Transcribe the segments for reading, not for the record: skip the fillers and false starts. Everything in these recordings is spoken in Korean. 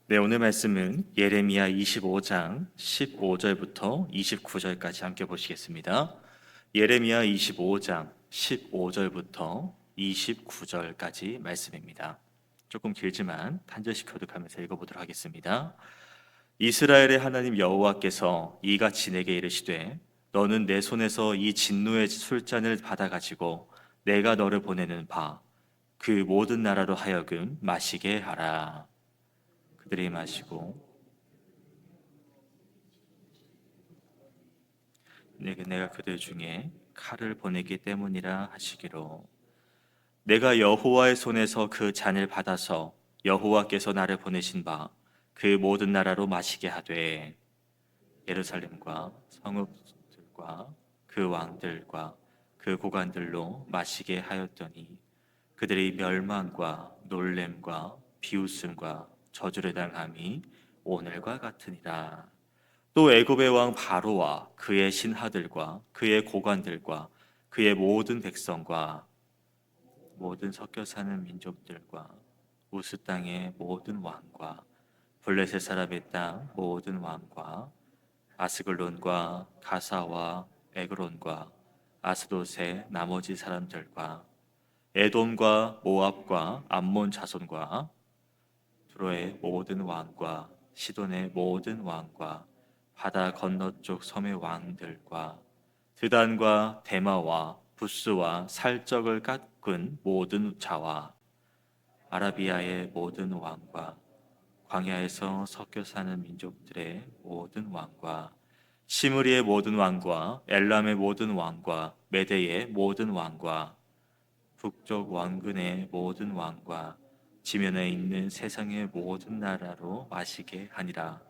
네, 오늘 말씀은 예레미야 25장 15절부터 29절까지 함께 보시겠습니다. 예레미야 25장 15절부터 29절까지 말씀입니다. 조금 길지만 한 절씩 교독하면서 읽어보도록 하겠습니다. 이스라엘의 하나님 여호와께서 이같이 내게 이르시되 너는 내 손에서 이 진노의 술잔을 받아 가지고 내가 너를 보내는 바 그 모든 나라로 하여금 마시게 하라. 그들이 마시고 내가 그들 중에 칼을 보내기 때문이라 하시기로. 내가 여호와의 손에서 그 잔을 받아서 여호와께서 나를 보내신 바 그 모든 나라로 마시게 하되 예루살렘과 성읍들과 그 왕들과 그 고관들로 마시게 하였더니 그들이 멸망과 놀램과 비웃음과 저주를 당함이 오늘과 같으니라. 또 애굽의 왕 바로와 그의 신하들과 그의 고관들과 그의 모든 백성과 모든 섞여 사는 민족들과 우스 땅의 모든 왕과 블레셋 사람의 땅 모든 왕과 아스글론과 가사와 에그론과 아스돗의 나머지 사람들과 에돔과 모압과 암몬 자손과 두로의 모든 왕과 시돈의 모든 왕과 바다 건너쪽 섬의 왕들과 드단과 데마와 부스와 살적을 깎은 모든 자와 아라비아의 모든 왕과 광야에서 섞여 사는 민족들의 모든 왕과 시므리의 모든 왕과 엘람의 모든 왕과 메대의 모든 왕과 북쪽 왕근의 모든 왕과 지면에 있는 세상의 모든 나라로 마시게 하니라.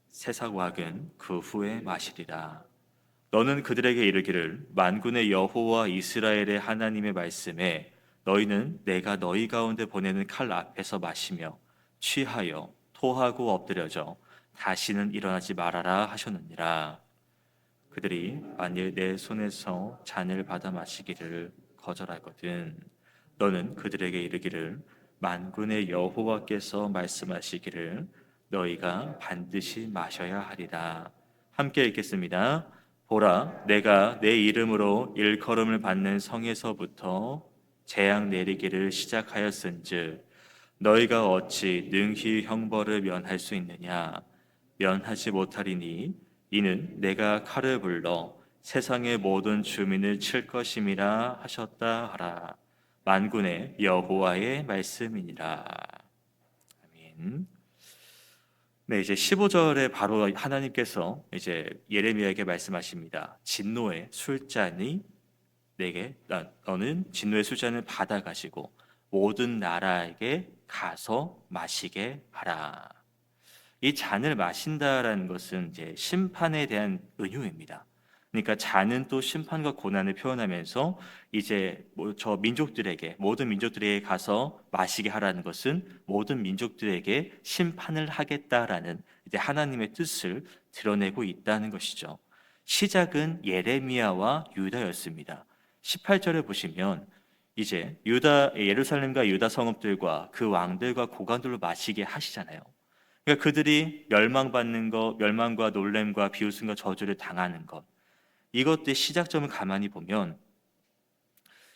세상 왕은 그 후에 마시리라. 너는 그들에게 이르기를 만군의 여호와 이스라엘의 하나님의 말씀에 너희는 내가 너희 가운데 보내는 칼 앞에서 마시며 취하여 토하고 엎드려져 다시는 일어나지 말아라 하셨느니라. 그들이 만일 내 손에서 잔을 받아 마시기를 거절하거든 너는 그들에게 이르기를 만군의 여호와께서 말씀하시기를 너희가 반드시 마셔야 하리라. 함께 읽겠습니다. 보라, 내가 내 이름으로 일컬음을 받는 성에서부터 재앙 내리기를 시작하였은즉 너희가 어찌 능히 형벌을 면할 수 있느냐? 면하지 못하리니 이는 내가 칼을 불러 세상의 모든 주민을 칠 것임이라 하셨다 하라. 만군의 여호와의 말씀이니라. 아멘. 네, 이제 15절에 바로 하나님께서 이제 예레미야에게 말씀하십니다. 진노의 술잔이 너는 진노의 술잔을 받아 가시고 모든 나라에게 가서 마시게 하라. 이 잔을 마신다라는 것은 이제 심판에 대한 은유입니다. 그러니까 잔은 또 심판과 고난을 표현하면서 이제 저 민족들에게 모든 민족들에게 가서 마시게 하라는 것은 모든 민족들에게 심판을 하겠다라는 이제 하나님의 뜻을 드러내고 있다는 것이죠. 시작은 예레미야와 유다였습니다. 18절에 보시면 이제 예루살렘과 유다 성읍들과 그 왕들과 고관들로 마시게 하시잖아요. 그러니까 그들이 멸망받는 것, 멸망과 놀램과 비웃음과 저주를 당하는 것, 이것들의 시작점을 가만히 보면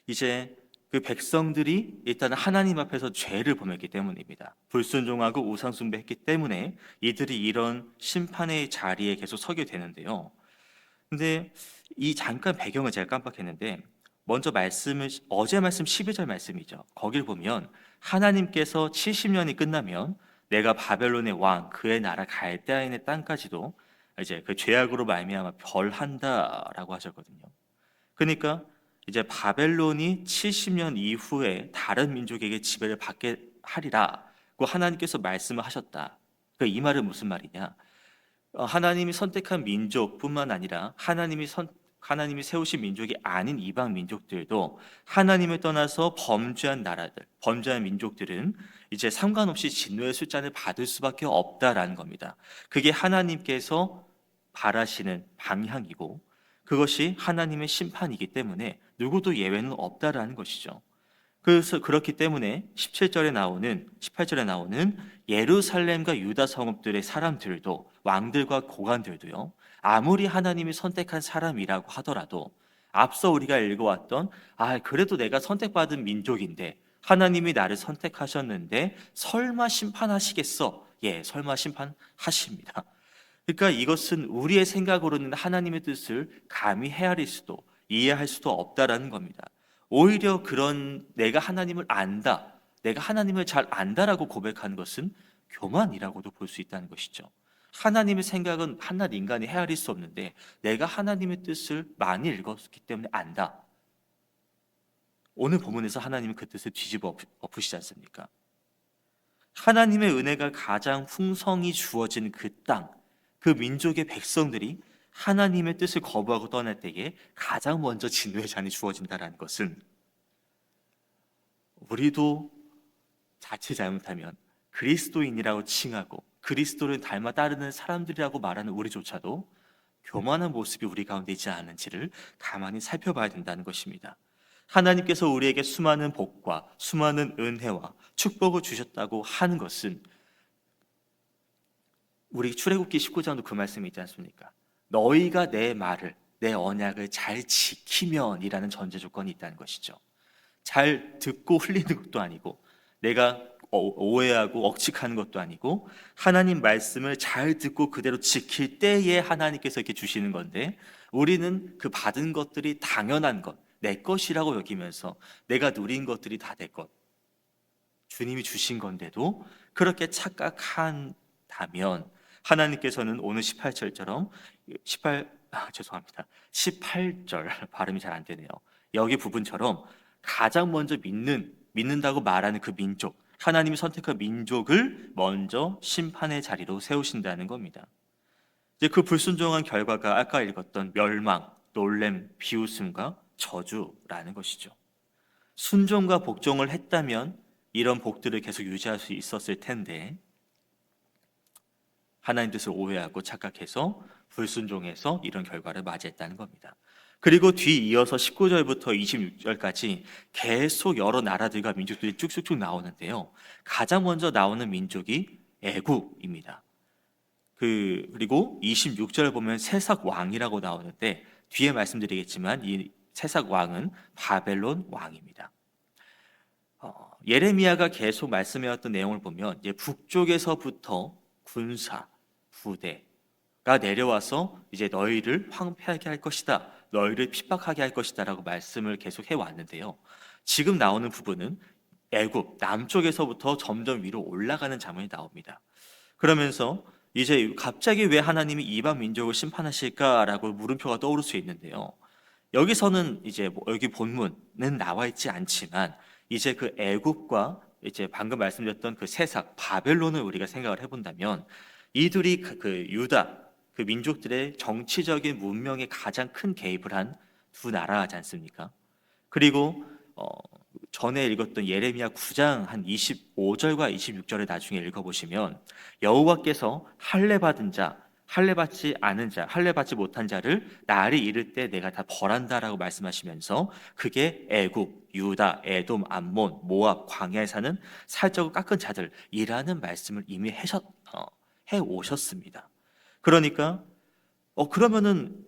이제 그 백성들이 일단 하나님 앞에서 죄를 범했기 때문입니다. 불순종하고 우상 숭배했기 때문에 이들이 이런 심판의 자리에 계속 서게 되는데요. 근데 이 잠깐 배경을 제가 깜빡했는데 먼저 어제 말씀 12절 말씀이죠. 거길 보면 하나님께서 70년이 끝나면 내가 바벨론의 왕 그의 나라 갈대아인의 땅까지도 이제 그 죄악으로 말미암아 벌한다라고 하셨거든요. 그러니까 이제 바벨론이 70년 이후에 다른 민족에게 지배를 받게 하리라고 하나님께서 말씀을 하셨다. 그 이 말은 무슨 말이냐? 하나님이 선택한 민족뿐만 아니라 하나님이 세우신 민족이 아닌 이방 민족들도 하나님을 떠나서 범죄한 나라들, 범죄한 민족들은 이제 상관없이 진노의 술잔을 받을 수밖에 없다라는 겁니다. 그게 하나님께서 바라시는 방향이고 그것이 하나님의 심판이기 때문에 누구도 예외는 없다라는 것이죠. 그래서 그렇기 때문에 18절에 나오는 예루살렘과 유다 성읍들의 사람들도 왕들과 고관들도요. 아무리 하나님이 선택한 사람이라고 하더라도 앞서 우리가 읽어왔던 그래도 내가 선택받은 민족인데 하나님이 나를 선택하셨는데 설마 심판하시겠어? 예, 설마 심판하십니다. 그러니까 이것은 우리의 생각으로는 하나님의 뜻을 감히 헤아릴 수도 이해할 수도 없다라는 겁니다. 오히려 그런 내가 하나님을 안다, 내가 하나님을 잘 안다라고 고백하는 것은 교만이라고도 볼 수 있다는 것이죠. 하나님의 생각은 한낱 인간이 헤아릴 수 없는데 내가 하나님의 뜻을 많이 읽었기 때문에 안다. 오늘 본문에서 하나님은 그 뜻을 뒤집어 엎으시지 않습니까? 하나님의 은혜가 가장 풍성히 주어진 그 땅, 그 민족의 백성들이 하나님의 뜻을 거부하고 떠날 때에 가장 먼저 진노의 잔이 주어진다는 것은 우리도 자칫 잘못하면 그리스도인이라고 칭하고 그리스도를 닮아 따르는 사람들이라고 말하는 우리조차도 교만한 모습이 우리 가운데 있지 않은지를 가만히 살펴봐야 된다는 것입니다. 하나님께서 우리에게 수많은 복과 수많은 은혜와 축복을 주셨다고 하는 것은 우리 출애굽기 19장도 그 말씀이 있지 않습니까? 너희가 내 말을 내 언약을 잘 지키면이라는 전제 조건이 있다는 것이죠. 잘 듣고 흘리는 것도 아니고 내가 오해하고 억측하는 것도 아니고 하나님 말씀을 잘 듣고 그대로 지킬 때에 하나님께서 이렇게 주시는 건데 우리는 그 받은 것들이 당연한 것, 내 것이라고 여기면서 내가 누린 것들이 다 내 것, 주님이 주신 건데도 그렇게 착각한다면 하나님께서는 오늘 18절처럼 18절 발음이 잘 안 되네요. 여기 부분처럼 가장 먼저 믿는다고 말하는 그 민족, 하나님이 선택한 민족을 먼저 심판의 자리로 세우신다는 겁니다. 이제 그 불순종한 결과가 아까 읽었던 멸망, 놀램, 비웃음과 저주라는 것이죠. 순종과 복종을 했다면 이런 복들을 계속 유지할 수 있었을 텐데 하나님 뜻을 오해하고 착각해서 불순종해서 이런 결과를 맞이했다는 겁니다. 그리고 뒤이어서 19절부터 26절까지 계속 여러 나라들과 민족들이 쭉쭉쭉 나오는데요. 가장 먼저 나오는 민족이 애굽입니다. 그리고 26절 보면 세삭 왕이라고 나오는데 뒤에 말씀드리겠지만 이 세삭 왕은 바벨론 왕입니다. 예레미야가 계속 말씀해왔던 내용을 보면 이제 북쪽에서부터 군사 부대가 내려와서 이제 너희를 황폐하게 할 것이다, 너희를 핍박하게 할 것이다라고 말씀을 계속 해왔는데요. 지금 나오는 부분은 애굽 남쪽에서부터 점점 위로 올라가는 장면이 나옵니다. 그러면서 이제 갑자기 왜 하나님이 이방 민족을 심판하실까라고 물음표가 떠오를 수 있는데요. 여기서는 이제 여기 본문은 나와 있지 않지만 이제 그 애굽과 이제 방금 말씀드렸던 그 세삭 바벨론을 우리가 생각을 해본다면 이들이 그 유다 그 민족들의 정치적인 문명에 가장 큰 개입을 한 두 나라지 않습니까? 그리고 전에 읽었던 예레미야 9장 한 25절과 26절을 나중에 읽어보시면 여호와께서 할례 받은 자, 할례 받지 않은 자, 할례 받지 못한 자를 날이 이를 때 내가 다 벌한다라고 말씀하시면서 그게 애굽, 유다, 에돔, 암몬, 모압, 광야에 사는 살적을 깎은 자들이라는 말씀을 이미 해 오셨습니다. 그러니까 그러면은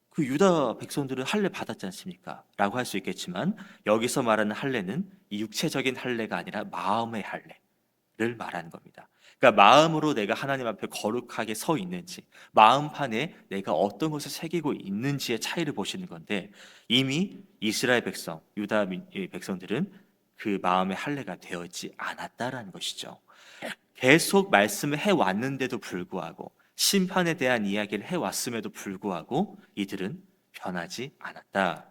그 유다 백성들은 할례 받았지 않습니까? 라고 할 수 있겠지만 여기서 말하는 할례는 이 육체적인 할례가 아니라 마음의 할례를 말하는 겁니다. 그러니까 마음으로 내가 하나님 앞에 거룩하게 서 있는지, 마음판에 내가 어떤 것을 새기고 있는지의 차이를 보시는 건데 이미 이스라엘 백성, 유다 백성들은 그 마음의 할례가 되어 있지 않았다라는 것이죠. 계속 말씀을 해왔는데도 불구하고 심판에 대한 이야기를 해왔음에도 불구하고 이들은 변하지 않았다.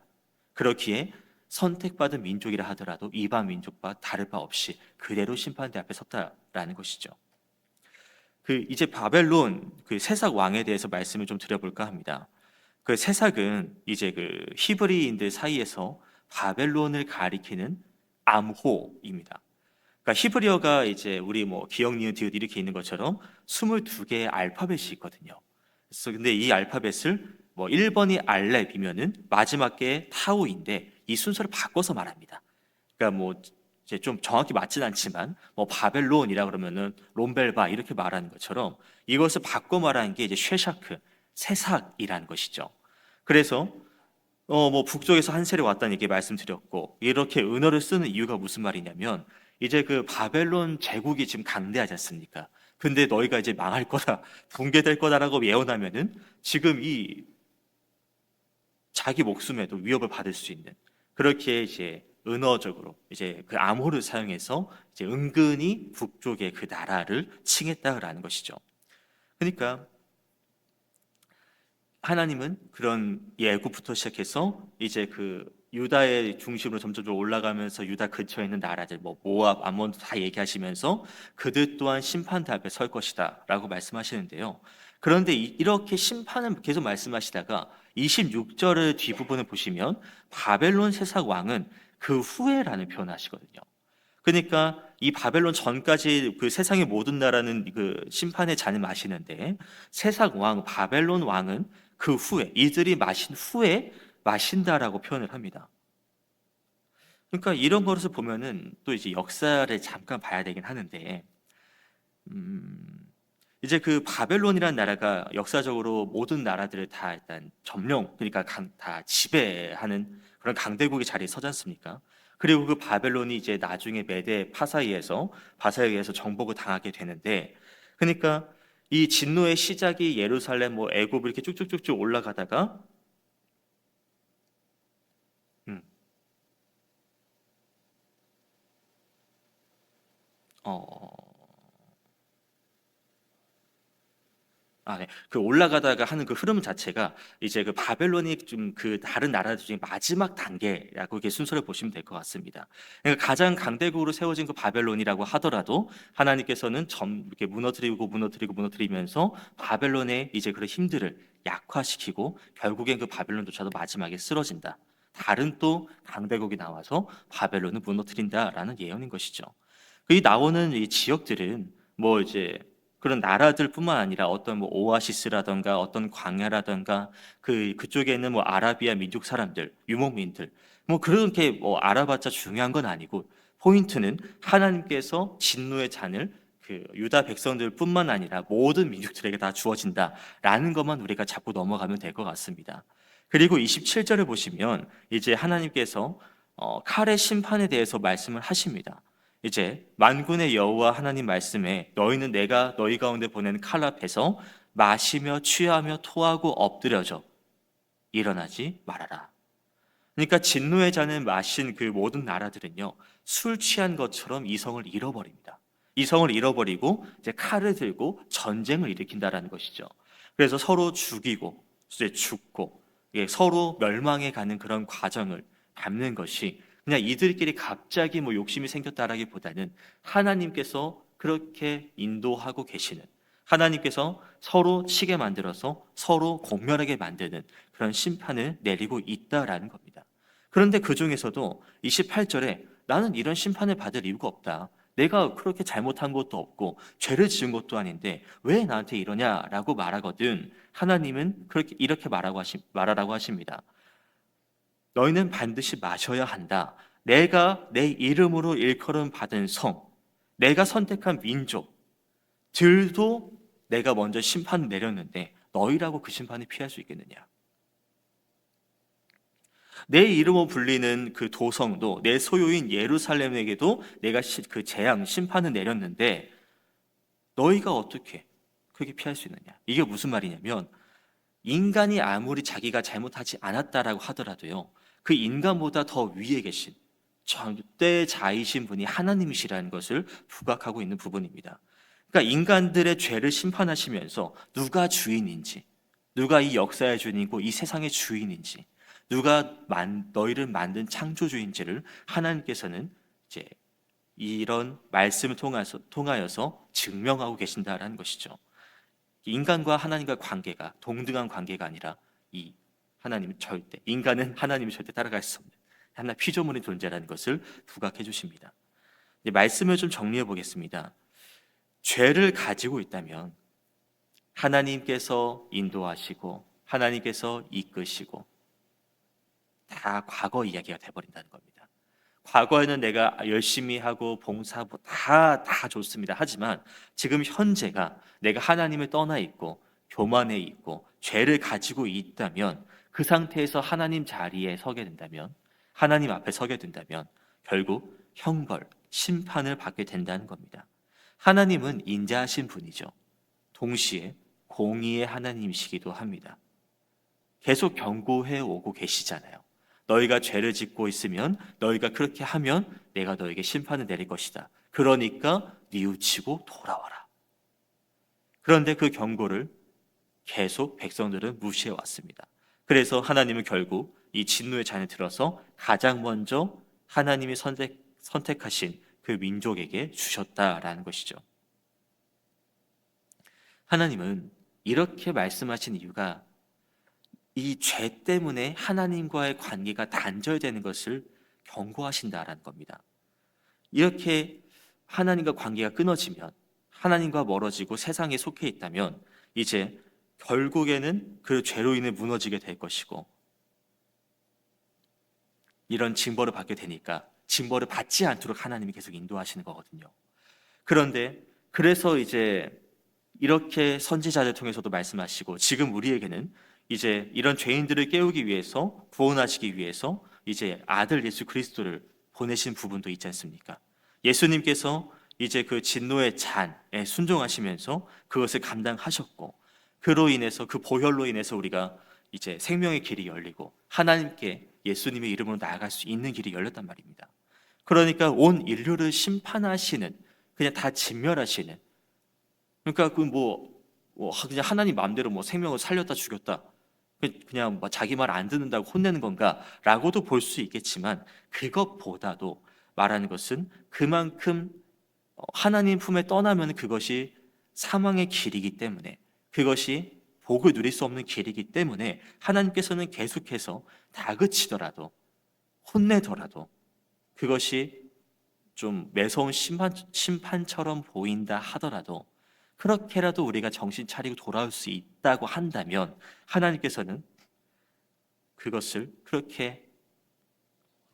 그렇기에 선택받은 민족이라 하더라도 이방 민족과 다를 바 없이 그대로 심판대 앞에 섰다라는 것이죠. 이제 바벨론 그 세삭 왕에 대해서 말씀을 좀 드려볼까 합니다. 그 세삭은 이제 그 히브리인들 사이에서 바벨론을 가리키는 암호입니다. 그러니까 히브리어가 이제 우리 뭐 기역, 니은, 디귿 이렇게 있는 것처럼 22개의 알파벳이 있거든요. 그래서 근데 이 알파벳을 뭐 1번이 알렙이면은 마지막 게 타우인데 이 순서를 바꿔서 말합니다. 그러니까 뭐 이제 좀 정확히 맞진 않지만 뭐 바벨론이라 그러면은 롬벨바 이렇게 말하는 것처럼 이것을 바꿔 말하는 게 이제 쉐샤크 새삭이라는 것이죠. 그래서 뭐 북쪽에서 한 세력 왔다는 얘기 말씀드렸고 이렇게 은어를 쓰는 이유가 무슨 말이냐면 이제 그 바벨론 제국이 지금 강대하지 않습니까? 근데 너희가 이제 망할 거다, 붕괴될 거다라고 예언하면은 지금 이 자기 목숨에도 위협을 받을 수 있는 그렇게 이제 은어적으로 이제 그 암호를 사용해서 이제 은근히 북쪽의 그 나라를 칭했다라는 것이죠. 그러니까 하나님은 그런 예고부터 시작해서 이제 그 유다의 중심으로 점점 올라가면서 유다 근처에 있는 나라들 뭐 모압, 암몬 다 얘기하시면서 그들 또한 심판대 앞에 설 것이다라고 말씀하시는데요. 그런데 이렇게 심판을 계속 말씀하시다가 26절의 뒷부분을 보시면 바벨론 세상 왕은 그 후에라는 표현을 하시거든요. 그러니까 이 바벨론 전까지 그 세상의 모든 나라는 그 심판의 잔을 마시는데 세상 왕 바벨론 왕은 그 후에 이들이 마신 후에 마신다라고 표현을 합니다. 그러니까 이런 것을 보면은 또 이제 역사를 잠깐 봐야 되긴 하는데 이제 그 바벨론이라는 나라가 역사적으로 모든 나라들을 다 일단 점령, 그러니까 다 지배하는 그런 강대국의 자리에 서지 않습니까? 그리고 그 바벨론이 이제 나중에 메대 바사에 의해서 정복을 당하게 되는데, 그러니까 이 진노의 시작이 예루살렘, 뭐 애굽 이렇게 쭉쭉쭉쭉 올라가다가 음, 어, 네. 그 올라가다가 하는 그 흐름 자체가 이제 그 바벨론이 좀 그 다른 나라들 중에 마지막 단계라고 이렇게 순서를 보시면 될 것 같습니다. 그러니까 가장 강대국으로 세워진 그 바벨론이라고 하더라도 하나님께서는 이렇게 무너뜨리면서 바벨론의 이제 그런 힘들을 약화시키고 결국엔 그 바벨론조차도 마지막에 쓰러진다. 다른 또 강대국이 나와서 바벨론을 무너뜨린다라는 예언인 것이죠. 이 나오는 이 지역들은 뭐 이제 그런 나라들뿐만 아니라 어떤 뭐 오아시스라던가 어떤 광야라던가 그쪽에 있는 뭐 아라비아 민족 사람들, 유목민들 뭐 그렇게 뭐 알아봤자 중요한 건 아니고 포인트는 하나님께서 진노의 잔을 그 유다 백성들뿐만 아니라 모든 민족들에게 다 주어진다라는 것만 우리가 잡고 넘어가면 될 것 같습니다. 그리고 27절을 보시면 이제 하나님께서 칼의 심판에 대해서 말씀을 하십니다. 이제 만군의 여호와 하나님 말씀에 너희는 내가 너희 가운데 보낸 칼 앞에서 마시며 취하며 토하고 엎드려져 일어나지 말아라. 그러니까 진노의 잔을 마신 그 모든 나라들은요 술 취한 것처럼 이성을 잃어버립니다. 이성을 잃어버리고 이제 칼을 들고 전쟁을 일으킨다라는 것이죠. 그래서 서로 죽이고 이제 죽고 서로 멸망해 가는 그런 과정을 밟는 것이 그냥 이들끼리 갑자기 뭐 욕심이 생겼다라기보다는 하나님께서 그렇게 인도하고 계시는 하나님께서 서로 치게 만들어서 서로 공멸하게 만드는 그런 심판을 내리고 있다라는 겁니다. 그런데 그 중에서도 28절에 나는 이런 심판을 받을 이유가 없다. 내가 그렇게 잘못한 것도 없고 죄를 지은 것도 아닌데 왜 나한테 이러냐라고 말하거든. 하나님은 그렇게 이렇게 말하라고 하십니다. 너희는 반드시 마셔야 한다. 내가 내 이름으로 일컬음 받은 성, 내가 선택한 민족들도 내가 먼저 심판을 내렸는데 너희라고 그 심판을 피할 수 있겠느냐? 내 이름으로 불리는 그 도성도 내 소유인 예루살렘에게도 내가 그 재앙 심판을 내렸는데 너희가 어떻게 그렇게 피할 수 있느냐? 이게 무슨 말이냐면 인간이 아무리 자기가 잘못하지 않았다라고 하더라도요. 그 인간보다 더 위에 계신 절대자이신 분이 하나님이시라는 것을 부각하고 있는 부분입니다. 그러니까 인간들의 죄를 심판하시면서 누가 주인인지, 누가 이 역사의 주인이고 이 세상의 주인인지, 누가 너희를 만든 창조주인지를 하나님께서는 이제 이런 말씀을 통하여서 증명하고 계신다라는 것이죠. 인간과 하나님과 관계가 동등한 관계가 아니라 이 하나님은 절대 인간은 하나님을 절대 따라갈 수 없는 하나 피조물의 존재라는 것을 부각해 주십니다. 이제 말씀을 좀 정리해 보겠습니다. 죄를 가지고 있다면 하나님께서 인도하시고 하나님께서 이끄시고 다 과거 이야기가 돼버린다는 겁니다. 과거에는 내가 열심히 하고 봉사하고 다 좋습니다. 하지만 지금 현재가 내가 하나님을 떠나 있고 교만해 있고 죄를 가지고 있다면, 그 상태에서 하나님 자리에 서게 된다면, 하나님 앞에 서게 된다면 결국 형벌, 심판을 받게 된다는 겁니다. 하나님은 인자하신 분이죠. 동시에 공의의 하나님이시기도 합니다. 계속 경고해 오고 계시잖아요. 너희가 죄를 짓고 있으면, 너희가 그렇게 하면 내가 너에게 심판을 내릴 것이다. 그러니까 뉘우치고 돌아와라. 그런데 그 경고를 계속 백성들은 무시해 왔습니다. 그래서 하나님은 결국 이 진노의 잔에 들어서 가장 먼저 하나님이 선택하신 그 민족에게 주셨다라는 것이죠. 하나님은 이렇게 말씀하신 이유가 이 죄 때문에 하나님과의 관계가 단절되는 것을 경고하신다라는 겁니다. 이렇게 하나님과 관계가 끊어지면, 하나님과 멀어지고 세상에 속해 있다면 이제 결국에는 그 죄로 인해 무너지게 될 것이고, 이런 징벌을 받게 되니까 징벌을 받지 않도록 하나님이 계속 인도하시는 거거든요. 그런데 그래서 이제 이렇게 선지자들 통해서도 말씀하시고, 지금 우리에게는 이제 이런 죄인들을 깨우기 위해서, 구원하시기 위해서 이제 아들 예수 그리스도를 보내신 부분도 있지 않습니까? 예수님께서 이제 그 진노의 잔에 순종하시면서 그것을 감당하셨고, 그로 인해서, 그 보혈로 인해서 우리가 이제 생명의 길이 열리고 하나님께 예수님의 이름으로 나아갈 수 있는 길이 열렸단 말입니다. 그러니까 온 인류를 심판하시는, 그냥 다 진멸하시는, 그러니까 그냥 하나님 마음대로 생명을 살렸다 죽였다, 그냥 자기 말 안 듣는다고 혼내는 건가라고도 볼 수 있겠지만, 그것보다도 말하는 것은 그만큼 하나님 품에 떠나면 그것이 사망의 길이기 때문에, 그것이 복을 누릴 수 없는 길이기 때문에 하나님께서는 계속해서 다그치더라도, 혼내더라도, 그것이 좀 매서운 심판처럼 보인다 하더라도, 그렇게라도 우리가 정신 차리고 돌아올 수 있다고 한다면 하나님께서는 그것을 그렇게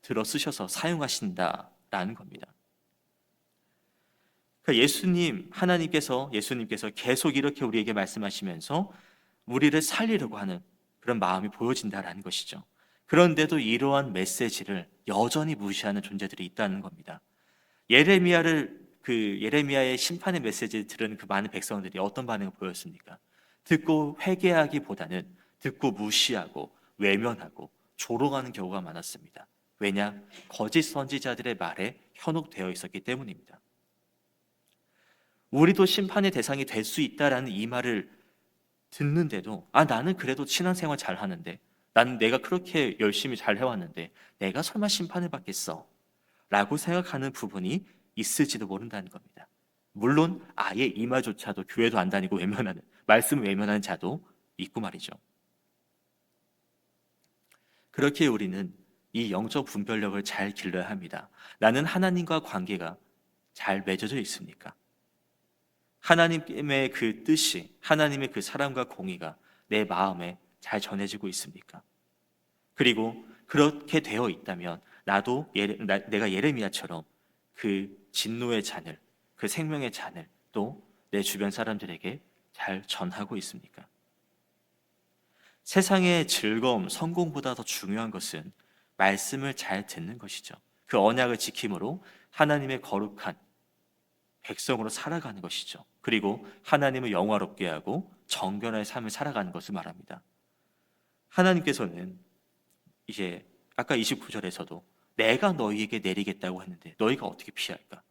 들어 쓰셔서 사용하신다라는 겁니다. 그러니까 예수님께서 계속 이렇게 우리에게 말씀하시면서 우리를 살리려고 하는 그런 마음이 보여진다라는 것이죠. 그런데도 이러한 메시지를 여전히 무시하는 존재들이 있다는 겁니다. 예레미야의 심판의 메시지를 들은 그 많은 백성들이 어떤 반응을 보였습니까? 듣고 회개하기보다는 듣고 무시하고 외면하고 조롱하는 경우가 많았습니다. 왜냐? 거짓 선지자들의 말에 현혹되어 있었기 때문입니다. 우리도 심판의 대상이 될 수 있다라는 이 말을 듣는데도, 나는 그래도 신앙생활 잘 하는데, 나는 내가 그렇게 열심히 잘 해왔는데 내가 설마 심판을 받겠어? 라고 생각하는 부분이 있을지도 모른다는 겁니다. 물론 아예 이 말조차도 교회도 안 다니고 외면하는, 말씀을 외면하는 자도 있고 말이죠. 그렇게 우리는 이 영적 분별력을 잘 길러야 합니다. 나는 하나님과 관계가 잘 맺어져 있습니까? 하나님의 그 뜻이, 하나님의 그 사랑과 공의가 내 마음에 잘 전해지고 있습니까? 그리고 그렇게 되어 있다면 나도 내가 예레미야처럼 그 진노의 잔을, 그 생명의 잔을 또 내 주변 사람들에게 잘 전하고 있습니까? 세상의 즐거움, 성공보다 더 중요한 것은 말씀을 잘 듣는 것이죠. 그 언약을 지킴으로 하나님의 거룩한 백성으로 살아가는 것이죠. 그리고 하나님을 영화롭게 하고 정결한 삶을 살아가는 것을 말합니다. 하나님께서는 이제 아까 29절에서도 내가 너희에게 내리겠다고 했는데 너희가 어떻게 피할까?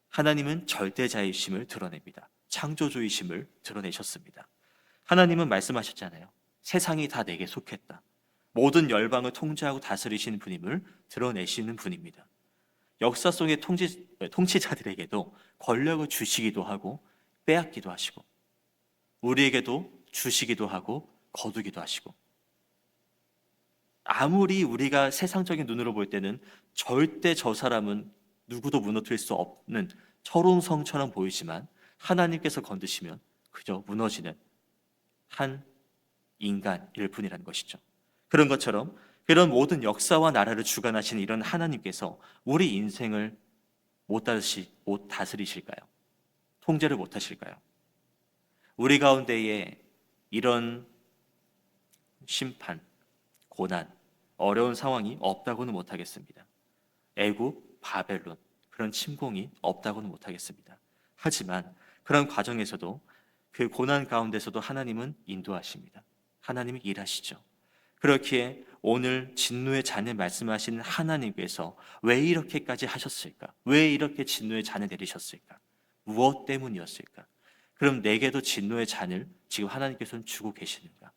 하나님은 절대자이심을 드러냅니다. 창조주이심을 드러내셨습니다. 하나님은 말씀하셨잖아요. 세상이 다 내게 속했다. 모든 열방을 통치하고 다스리시는 분임을 드러내시는 분입니다. 역사 속의 통치자들에게도 권력을 주시기도 하고 빼앗기도 하시고, 우리에게도 주시기도 하고 거두기도 하시고, 아무리 우리가 세상적인 눈으로 볼 때는 절대 저 사람은 누구도 무너뜨릴 수 없는 철옹성처럼 보이지만, 하나님께서 건드시면 그저 무너지는 한 인간일 뿐이라는 것이죠. 그런 것처럼 그런 모든 역사와 나라를 주관하시는 이런 하나님께서 우리 인생을 못 다스리실까요? 통제를 못 하실까요? 우리 가운데에 이런 심판, 고난, 어려운 상황이 없다고는 못하겠습니다. 애굽, 바벨론 그런 침공이 없다고는 못하겠습니다. 하지만 그런 과정에서도 그 고난 가운데서도 하나님은 인도하십니다. 하나님이 일하시죠. 그렇기에 오늘 진노의 잔을 말씀하시는 하나님께서 왜 이렇게까지 하셨을까? 왜 이렇게 진노의 잔을 내리셨을까? 무엇 때문이었을까? 그럼 내게도 진노의 잔을 지금 하나님께서는 주고 계시는가?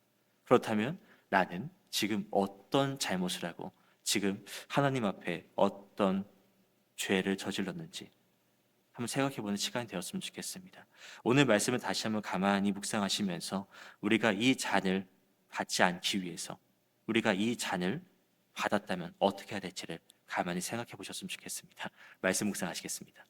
그렇다면 나는 지금 어떤 잘못을 하고 지금 하나님 앞에 어떤 죄를 저질렀는지 한번 생각해보는 시간이 되었으면 좋겠습니다. 오늘 말씀을 다시 한번 가만히 묵상하시면서 우리가 이 잔을 받지 않기 위해서 우리가 이 잔을 받았다면 어떻게 해야 될지를 가만히 생각해 보셨으면 좋겠습니다. 말씀 묵상하시겠습니다.